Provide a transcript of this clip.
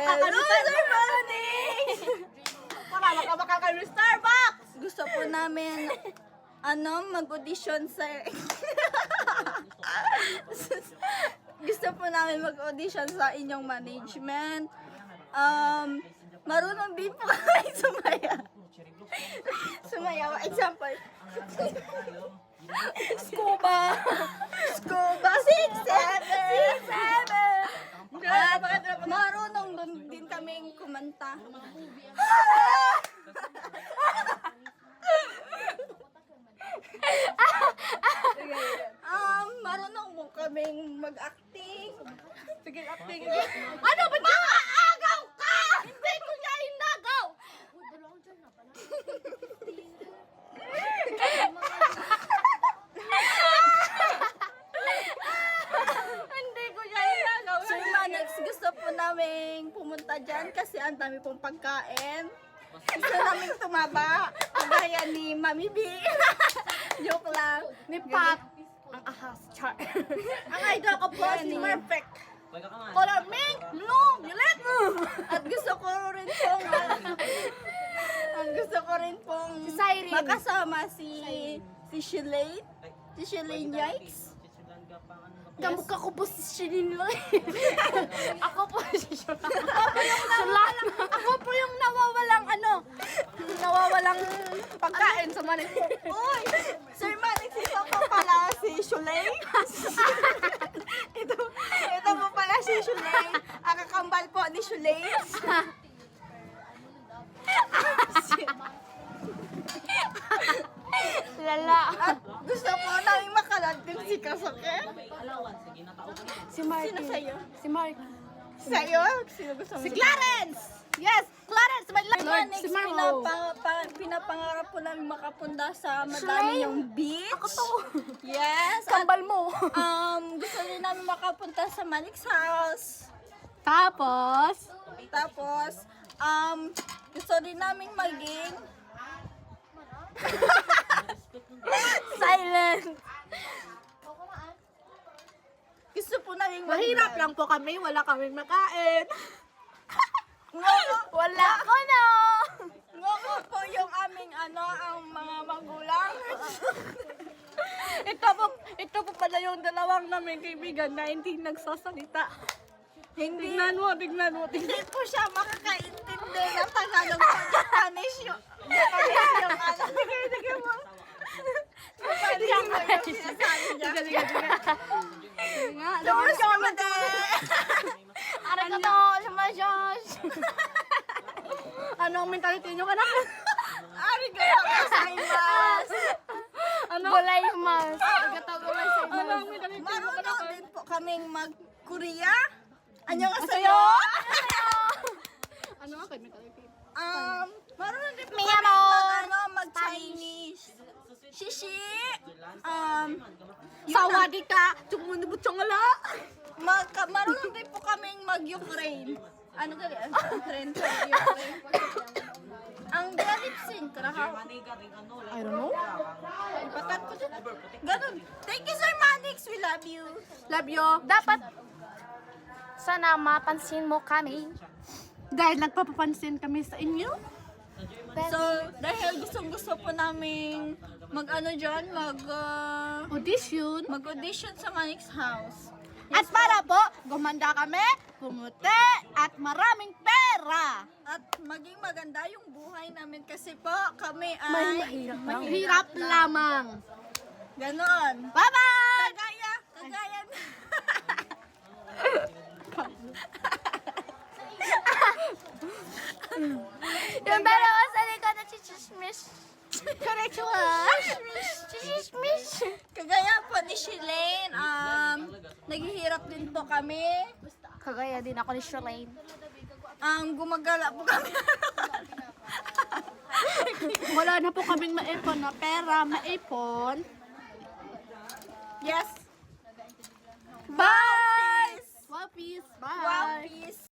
Sir Manix! Para makakakaroon ng Starbucks! Gusto po namin, mag-audition sa... Gusto po namin mag-audition sa inyong management. Marunong din po kami sumaya. Sumayaw. Example. Scuba. 6, 7. At marunong din kaming kumanta. Marunong mo kaming mag-acting. Sige, acting. Ano ba niya? Agaw ka! Hindi ko niya inagaw! Hindi ko niya inagaw. Sir Manix, gusto po namin pumunta dyan kasi ang dami pong pagkain. Gusto namin tumaba. Kagaya ni Mami B. Joke lang. Ni Pat. Ang ahas. Char. Ang idol ko po si Perfect. Color pink, blue, violet. At gusto ko rin pong Si Cyrene. makasama si Shilane. Si Shilane Yikes. Kamukha ko po si Shirin Loy. Ako po si Shirin. Ako po yung nawawalang Pagkain sa manis. Uy! Sir Manix, ito po pala si Shulay. ito po pala si Shulay. Ang kakambal po ni Shulay. Lala. At gusto po namin makalantin si Kasuke. Si Mark. Sino sa'yo? Si Mark. Sa'yo? Sino gusto mo? Si Clarence! Yes! Clarence! My Sir Manix, Si Marco. pinapangarap po namin makapunta sa madami yung beach. Ako to. Yes. At, Kambal mo. gusto rin namin makapunta sa Manix House. Tapos, Tapos, gusto rin namin maging silent. gusto po namin Mahirap lang po kami. Wala kaming makain. Wala. Ako na. Ngoko po yung aming ang mga magulang. Ito po pala yung dalawang namin kaibigan na hindi nagsasalita. Hindi. Tignan mo. Hindi po siya makakaintindi ng Tagalog po. Japanese yung Sige mo. Japanese mo yung sinasabi niya. Sige nga. Doors mo din. Arigato, sumasyos. Ano ang mentality nyo ka na? Arigato gozaimasu. Ano? Golaimasu. Arigato Ano golaimasu. ang mentality mo? Marunong din po kaming mag-Korea. Annyeonghaseyo. Ano ang mentality? Marunong din po Miyamo. kaming mag-Chinese. Shishi. Sawadi ka. Tsumunubot yung ala. Marunong din po kaming mag-Ukraine. Ano gali? Ukraine. Ang lip sync. I don't know. Patat ko dyan. Ganun. Thank you, Sir Manix. We love you. Love you. Dapat sana mapansin mo kami. Dahil nagpapapansin kami sa inyo. So, dahil gusto po namin Audition. mag-audition sa Manix House. At para po, gumanda kami, pumuti, at maraming pera. At maging maganda yung buhay namin kasi po kami ay Mahirap lamang. ganon. Bye-bye! Kagaya. Yung dalawa sa likod na chichismish. Konnichiwa. Chichismish. Kagaya po ni Shilane, naghihirap din po kami. Kagaya din ako ni Shalane. Gumagala po kami. Wala na po kaming maipon na pera, maipon. Yes. Bye! Wow, peace. Bye! Wow, peace.